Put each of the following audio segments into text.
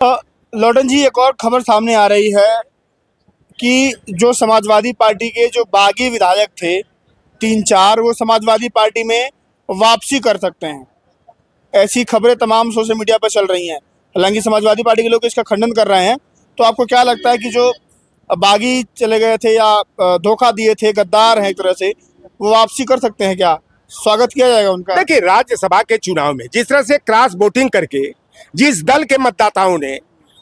लॉर्डन जी, एक और खबर सामने आ रही है कि जो समाजवादी पार्टी के जो बागी विधायक थे 3-4, वो समाजवादी पार्टी में वापसी कर सकते हैं। ऐसी खबरें तमाम सोशल मीडिया पर चल रही हैं। हालांकि समाजवादी पार्टी के लोग इसका खंडन कर रहे हैं। तो आपको क्या लगता है कि जो बागी चले गए थे या धोखा दिए थे, गद्दार हैं एक तरह से, वो वापसी कर सकते हैं? क्या स्वागत किया जाएगा उनका? देखिए, राज्यसभा के चुनाव में जिस तरह से क्रॉस वोटिंग करके जिस दल के मतदाताओं ने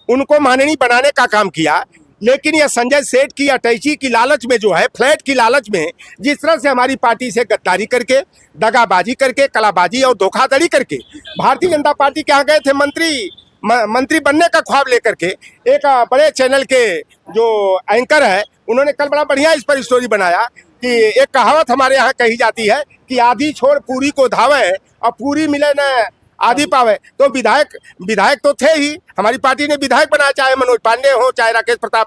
उनको माननीय बनाने का काम किया, लेकिन यह संजय सेठ की अटैची की लालच में जो है, फ्लैट की लालच में जिस तरह से हमारी पार्टी से गद्दारी करके, दगाबाजी करके, कलाबाजी और धोखाधड़ी करके भारतीय जनता पार्टी के यहाँ गए थे मंत्री बनने का ख्वाब लेकर के। एक बड़े चैनल के जो एंकर है, उन्होंने कल बड़ा बढ़िया इस पर स्टोरी बनाया कि एक कहावत हमारे यहाँ कही जाती है कि आधी छोड़ पूरी को धावे और पूरी मिले न आदि पावे। तो विधायक तो थे ही, हमारी पार्टी ने विधायक बनाया, चाहे मनोज पांडे हो, चाहे राकेश प्रताप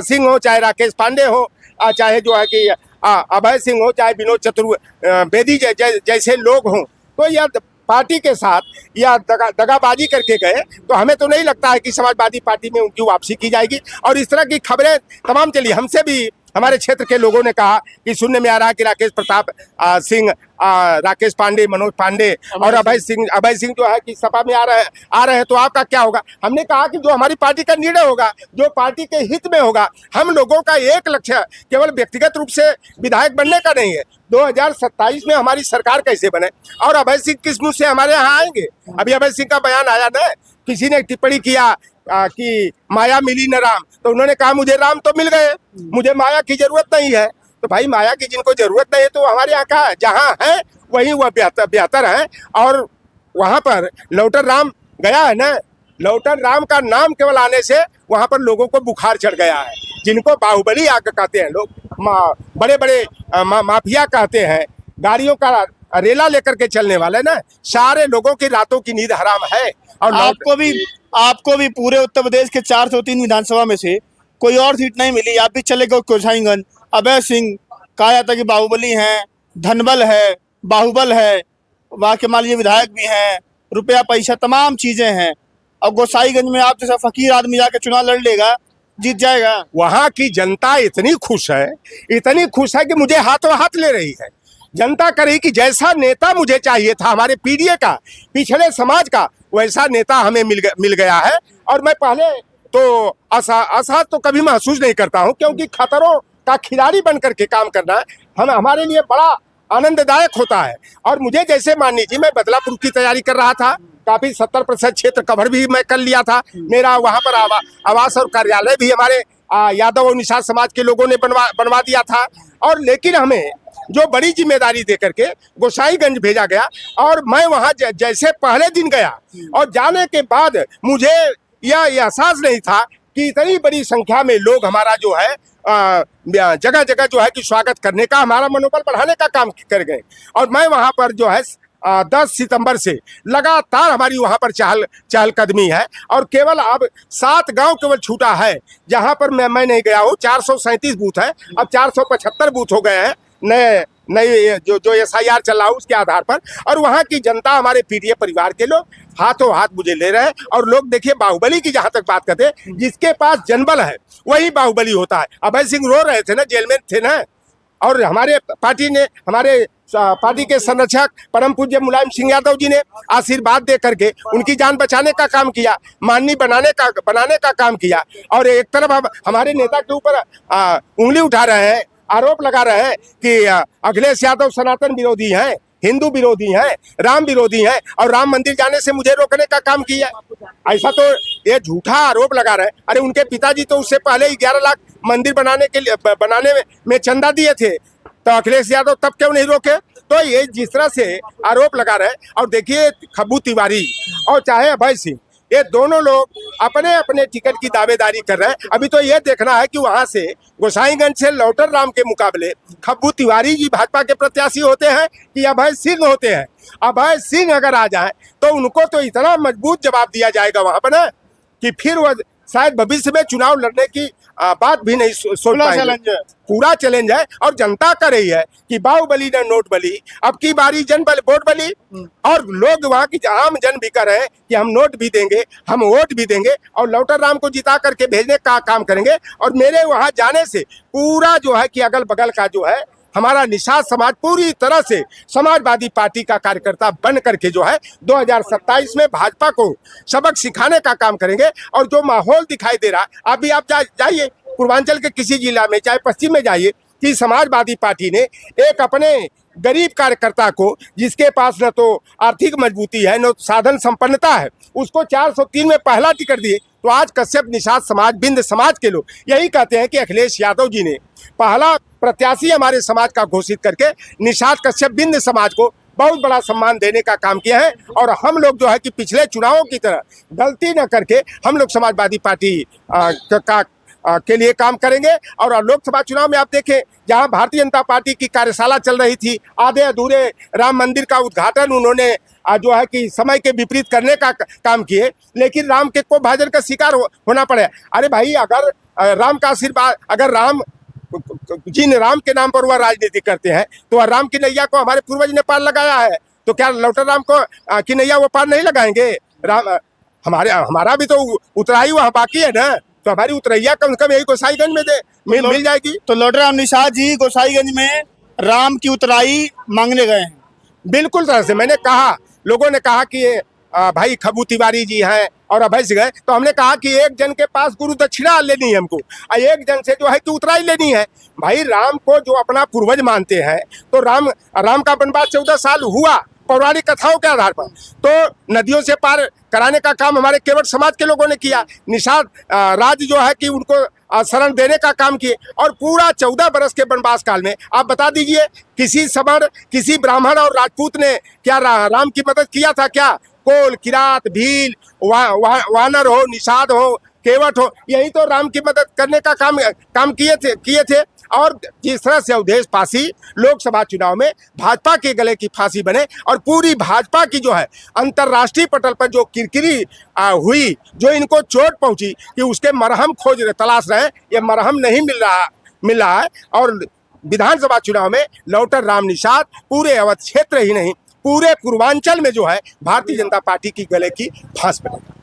सिंह हो, चाहे राकेश पांडे हो, चाहे जो है कि अभय सिंह हो, चाहे विनोद चतुर्वेदी जैसे लोग हों। तो यह पार्टी के साथ या दगाबाजी करके गए, तो हमें तो नहीं लगता है कि समाजवादी पार्टी में उनकी वापसी की जाएगी। और इस तरह की खबरें तमाम चली। हमसे भी हमारे क्षेत्र के लोगों ने कहा कि सुनने में आ रहा है कि राकेश प्रताप सिंह, राकेश पांडे, मनोज पांडे और अभय सिंह जो है कि सपा में आ रहे हैं। तो आपका क्या होगा? हमने कहा कि जो हमारी पार्टी का निर्णय होगा, जो पार्टी के हित में होगा, हम लोगों का एक लक्ष्य केवल व्यक्तिगत रूप से विधायक बनने का नहीं है। 2027 में हमारी सरकार कैसे बने और अभय सिंह किस मुझ से हमारे यहाँ आएंगे। अभी अभय सिंह का बयान आया ना, किसी ने टिप्पणी किया कि माया मिली न राम, तो उन्होंने कहा मुझे राम तो मिल गए, मुझे माया की जरूरत नहीं है। तो भाई, माया की जिनको जरूरत नहीं है तो हमारे यहाँ का जहाँ है वहीं वह बेहतर है। और वहाँ पर लौटर राम गया है ना, लौटर राम का नाम केवल आने से वहाँ पर लोगों को बुखार चढ़ गया है। जिनको बाहुबली आग कहते हैं लोग, बड़े बड़े माफिया कहते हैं, गाड़ियों का रेला लेकर के चलने वाले ना, सारे लोगों की रातों की नींद हराम है। और आपको भी पूरे उत्तर प्रदेश के 403 विधानसभा में से कोई और सीट नहीं मिली, आप भी चले गए गोसाईगंज। अभय सिंह कहा जाता है कि बाहुबली हैं, धनबल है, बाहुबल है, वहाँ के मान लीजिए विधायक भी हैं, रुपया पैसा तमाम चीजें हैं। और गोसाईगंज में आप जैसा फकीर आदमी जाके चुनाव लड़ लेगा, जीत जाएगा। वहाँ की जनता इतनी खुश है कि मुझे हाथों हाथ ले रही है। जनता कह रही कि जैसा नेता मुझे चाहिए था, हमारे पीडीए का, पिछड़े समाज का, वैसा नेता हमें मिल गया है। और मैं पहले तो आसाद तो कभी महसूस नहीं करता हूं, क्योंकि खतरों का खिलाड़ी बन करके काम करना हमारे लिए बड़ा आनंददायक होता है। और मुझे जैसे मान लीजिए, मैं बदलापुर की तैयारी कर रहा था, काफी 70% क्षेत्र कवर भी मैं कर लिया था। मेरा वहां पर आवास और कार्यालय भी हमारे यादव और निषाद समाज के लोगों ने बनवा दिया था। और लेकिन हमें जो बड़ी जिम्मेदारी दे करके गोसाईगंज भेजा गया, और मैं वहां जैसे पहले दिन गया और जाने के बाद मुझे यह एहसास नहीं था कि इतनी बड़ी संख्या में लोग हमारा जो है जगह जगह जो है कि स्वागत करने का, हमारा मनोबल बढ़ाने का काम कर गए। और मैं वहां पर जो है 10 सितंबर से लगातार हमारी वहां पर चहलकदमी है। और केवल अब 7 गांव केवल छूटा है जहां पर मैं नहीं गया हूँ। 437 बूथ है, अब 475 बूथ हो गए हैं नए जो SIR चल रहा है उसके आधार पर। और वहाँ की जनता, हमारे पीडीए परिवार के लोग हाथों हाथ मुझे ले रहे हैं। और लोग देखिए, बाहुबली की जहाँ तक बात करते हैं, जिसके पास जनबल है वही बाहुबली होता है। अभय सिंह रो रहे थे ना, जेल में थे ना, और हमारे पार्टी के संरक्षक परम पूज्य मुलायम सिंह यादव जी ने आशीर्वाद दे करके उनकी जान बचाने का काम किया, माननीय बनाने का काम किया। और एक तरफ हमारे नेता के ऊपर उंगली उठा रहे हैं, आरोप लगा रहे हैं कि अखिलेश यादव सनातन विरोधी हैं, हिंदू विरोधी हैं, राम विरोधी हैं, और राम मंदिर जाने से मुझे रोकने का काम किया। ऐसा तो ये झूठा आरोप लगा रहे हैं। अरे, उनके पिताजी तो उससे पहले ही 11 लाख मंदिर बनाने में चंदा दिए थे, तो अखिलेश यादव तब क्यों नहीं रोके? तो ये जिस तरह से आरोप लगा रहे हैं, और देखिए खब्बू तिवारी और चाहे अभय सिंह, ये दोनों लोग अपने अपने टिकट की दावेदारी कर रहे हैं। अभी तो ये देखना है कि वहां से गोसाईगंज से लौटर राम के मुकाबले खब्बू तिवारी जी भाजपा के प्रत्याशी होते हैं कि अभय सिंह होते हैं। अभय सिंह अगर आ जाए तो उनको तो इतना मजबूत जवाब दिया जाएगा वहां पर ना, कि फिर वो शायद भविष्य में चुनाव लड़ने की बात भी नहीं सोच खुला पाएंगे। चैलेंज है। पूरा चैलेंज है और जनता कर रही है कि बाहुबली ने नोट बली, अब की बारी जन बल वोट बली। और लोग वहाँ की आम जन भी कर रहे हैं कि हम नोट भी देंगे, हम वोट भी देंगे और लौटर राम को जिता करके भेजने का काम करेंगे। और मेरे वहाँ जाने से पूरा जो है कि अगल बगल का जो है हमारा निषाद समाज पूरी तरह से समाजवादी पार्टी का कार्यकर्ता बन करके जो है 2027 में भाजपा को सबक सिखाने का काम करेंगे। और जो माहौल दिखाई दे रहा, अभी आप जाइए पूर्वांचल के किसी जिला में, चाहे पश्चिम में जाइए, कि समाजवादी पार्टी ने एक अपने गरीब कार्यकर्ता को, जिसके पास न तो आर्थिक मजबूती है न साधन संपन्नता है, उसको 403 में पहला टिकट दिए। तो आज कश्यप निषाद समाज, बिंद समाज के लोग यही कहते हैं कि अखिलेश यादव जी ने पहला प्रत्याशी हमारे समाज का घोषित करके निषाद कश्यप बिंद समाज को बहुत बड़ा सम्मान देने का काम किया है। और हम लोग जो है कि पिछले चुनावों की तरह गलती न करके हम लोग समाजवादी पार्टी के लिए काम करेंगे। और लोकसभा चुनाव में आप देखें, जहां भारतीय जनता पार्टी की कार्यशाला चल रही थी, आधे अधूरे राम मंदिर का उद्घाटन उन्होंने जो है कि समय के विपरीत करने का काम किए, लेकिन राम के को भाजन का शिकार होना पड़े। अरे भाई, अगर राम का आशीर्वाद, अगर राम जिन राम के नाम पर वह राजनीति करते हैं, तो वह राम की नैया को हमारे पूर्वज ने पार लगाया है, तो क्या लौटर राम को की नैया वो पार नहीं लगाएंगे? राम हमारा भी तो उतराई वहाँ बाकी है ना, तो हमारी उतरैया कम से कम यही गोसाईगंज में मिल जाएगी। तो लौटर राम निषाद जी गोसाईगंज में राम की उतराई मांगने गए हैं। बिल्कुल तरह से मैंने कहा, लोगों ने कहा कि ये भाई खबू तिवारी जी हैं और अभय सिंह है, तो हमने कहा कि एक जन के पास गुरु दक्षिणा लेनी है हमको, और एक जन से जो है कि उतराई लेनी है। भाई, राम को जो अपना पूर्वज मानते हैं, तो राम का वनवास 14 साल हुआ पौराणिक कथाओं के आधार पर, तो नदियों से पार कराने का काम हमारे केवट समाज के लोगों ने किया। निषाद राज जो है कि उनको शरण देने का काम किए। और पूरा 14 बरस के वनवास काल में आप बता दीजिए, किसी सवर्ण, किसी ब्राह्मण और राजपूत ने क्या राम की मदद किया था? क्या कोल, किरात, भील, वानर हो, निषाद हो, केवट हो, यही तो राम की मदद करने का काम किए थे। और जिस तरह से अवधेश पासी लोकसभा चुनाव में भाजपा के गले की फांसी बने, और पूरी भाजपा की जो है अंतर्राष्ट्रीय पटल पर जो किरकिरी हुई, जो इनको चोट पहुंची कि उसके मरहम तलाश रहे, ये मरहम नहीं मिल रहा है। और विधानसभा चुनाव में लौटर राम निषाद पूरे अवध क्षेत्र ही नहीं, पूरे पूर्वांचल में जो है भारतीय जनता पार्टी की गले की फांस बनेगा।